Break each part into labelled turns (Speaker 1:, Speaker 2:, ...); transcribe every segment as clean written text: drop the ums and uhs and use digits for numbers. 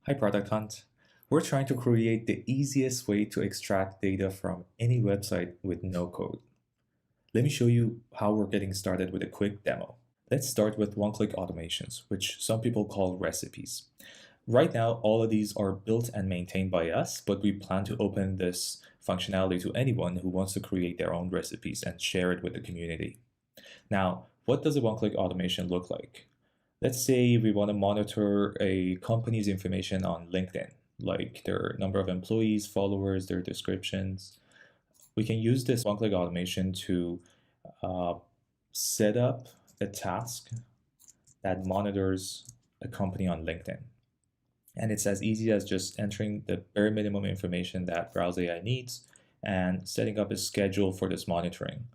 Speaker 1: Hi, Product Hunt. We're trying to create the easiest way to extract data from any website with no code. Let me show you how we're getting started with a quick demo. Let's start with one-click automations, which some people call recipes. Right now, all of these are built and maintained by us, but we plan to open this functionality to anyone who wants to create their own recipes and share it with the community. Now, what does a one-click automation look like? Let's say we want to monitor a company's information on LinkedIn, like their number of employees, followers, their descriptions. We can use this one-click automation to uh, set up a task that monitors a company on LinkedIn. And it's as easy as just entering the bare minimum information that BrowseAI needs and setting up a schedule for this monitoring.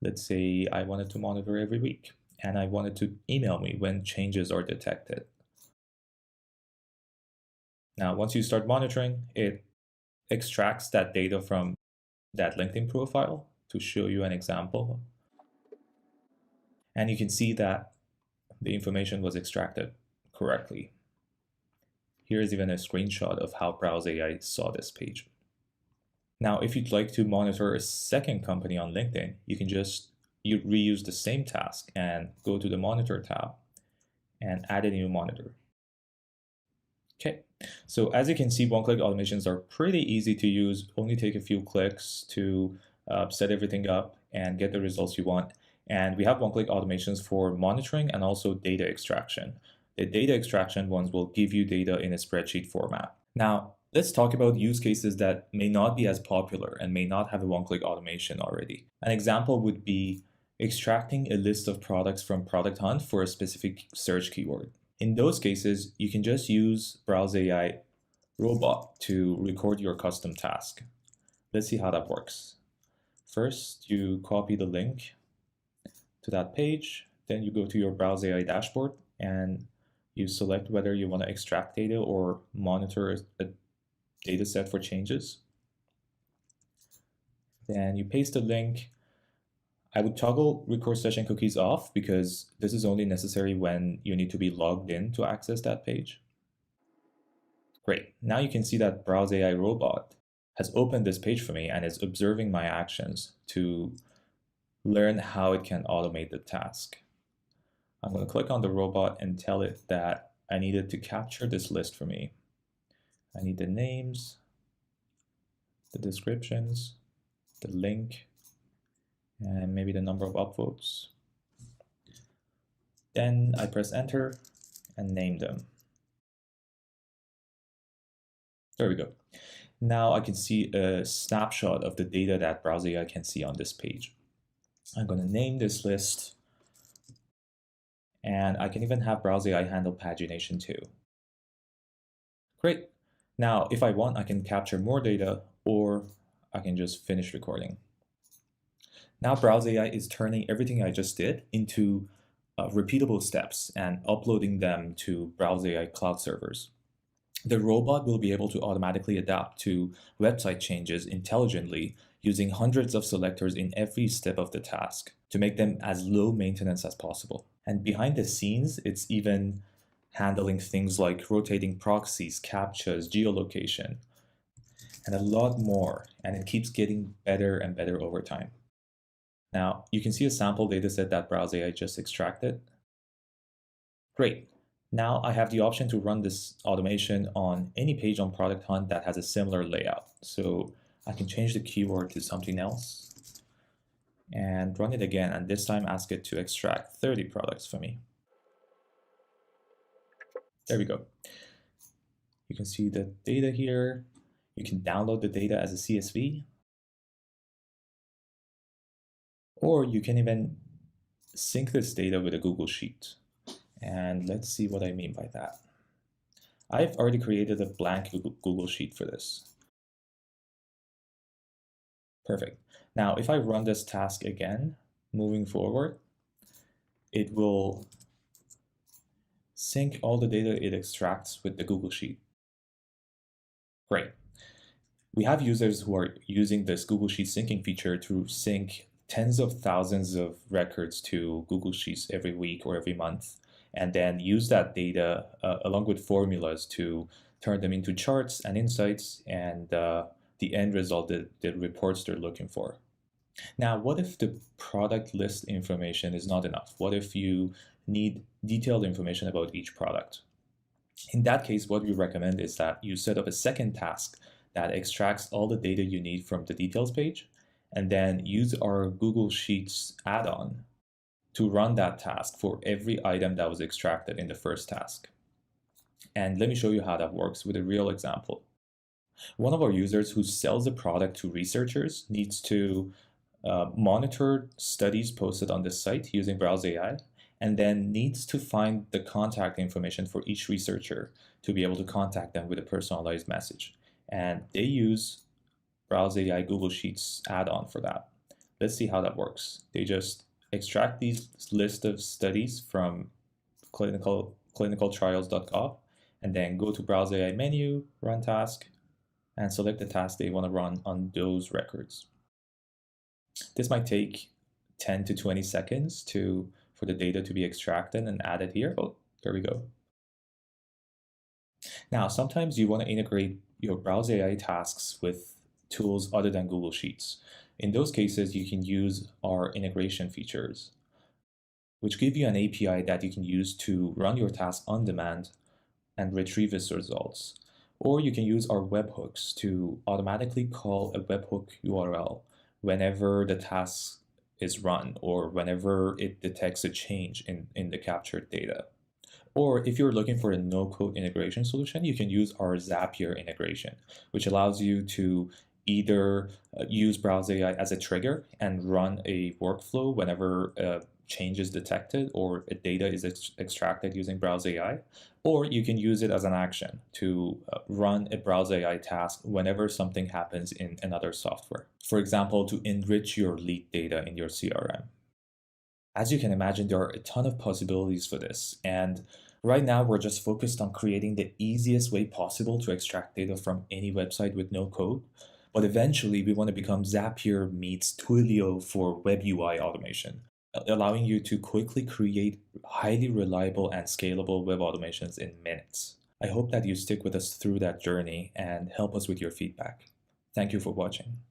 Speaker 1: Let's say I wanted to monitor every week and I wanted to email me when changes are detected. Now, once you start monitoring, it extracts that data from that LinkedIn profile to show you an example. And you can see that the information was extracted correctly. Here's even a screenshot of how BrowseAI saw this page. Now, if you'd like to monitor a second company on LinkedIn, you can just reuse the same task and go to the Monitor tab and add a new monitor. Okay, so as you can see, one-click automations are pretty easy to use, only take a few clicks to set everything up and get the results you want. And we have one-click automations for monitoring and also data extraction. The data extraction ones will give you data in a spreadsheet format. Now, let's talk about use cases that may not be as popular and may not have a one-click automation already. An example would be extracting a list of products from Product Hunt for a specific search keyword. In those cases, you can just use BrowseAI robot to record your custom task. Let's see how that works. First, you copy the link to that page, then you go to your BrowseAI dashboard and you select whether you want to extract data or monitor a data set for changes. Then you paste the link. I would toggle record session cookies off because this is only necessary when you need to be logged in to access that page. Great. Now you can see that BrowseAI robot has opened this page for me and is observing my actions to learn how it can automate the task. I'm going to click on the robot and tell it that I needed to capture this list for me. I need the names, the descriptions, the link, and maybe the number of upvotes. Then I press enter and name them. There we go. Now I can see a snapshot of the data that BrowseAI can see on this page. I'm going to name this list, and I can even have BrowseAI handle pagination too. Great. Now, if I want, I can capture more data, or I can just finish recording. Now BrowseAI is turning everything I just did into repeatable steps and uploading them to BrowseAI cloud servers. The robot will be able to automatically adapt to website changes intelligently using hundreds of selectors in every step of the task to make them as low maintenance as possible. And behind the scenes, it's even handling things like rotating proxies, captchas, geolocation, and a lot more. And it keeps getting better and better over time. Now, you can see a sample dataset that BrowseAI just extracted. Great. Now I have the option to run this automation on any page on Product Hunt that has a similar layout. So I can change the keyword to something else and run it again, and this time ask it to extract 30 products for me. There we go. You can see the data here. You can download the data as a CSV, or you can even sync this data with a Google Sheet. And let's see what I mean by that. I've already created a blank Google Sheet for this. Perfect. Now, if I run this task again, moving forward, it will sync all the data it extracts with the Google Sheet. Great. We have users who are using this Google Sheet syncing feature to sync tens of thousands of records to Google Sheets every week or every month, and then use that data along with formulas to turn them into charts and insights, and the end result, the reports they're looking for. Now, what if the product list information is not enough? What if you need detailed information about each product? In that case, what we recommend is that you set up a second task that extracts all the data you need from the details page, and then use our Google Sheets add-on to run that task for every item that was extracted in the first task. And let me show you how that works with a real example. One of our users who sells a product to researchers needs to monitor studies posted on this site using BrowseAI, and then needs to find the contact information for each researcher to be able to contact them with a personalized message. And they use BrowseAI Google Sheets add-on for that. Let's see how that works. They just extract these list of studies from clinicaltrials.gov, and then go to BrowseAI menu, run task, and select the task they want to run on those records. This might take 10 to 20 seconds for the data to be extracted and added here. Oh, there we go. Now, sometimes you want to integrate your BrowseAI tasks with tools other than Google Sheets. In those cases, you can use our integration features, which give you an API that you can use to run your task on demand and retrieve its results. Or you can use our webhooks to automatically call a webhook URL whenever the task is run or whenever it detects a change in the captured data. Or if you're looking for a no-code integration solution, you can use our Zapier integration, which allows you to either use BrowseAI as a trigger and run a workflow whenever a change is detected or a data is extracted using BrowseAI, or you can use it as an action to run a BrowseAI task whenever something happens in another software. For example, to enrich your lead data in your CRM. As you can imagine, there are a ton of possibilities for this, and right now we're just focused on creating the easiest way possible to extract data from any website with no code. But eventually we want to become Zapier meets Twilio for web UI automation, allowing you to quickly create highly reliable and scalable web automations in minutes. I hope that you stick with us through that journey and help us with your feedback. Thank you for watching.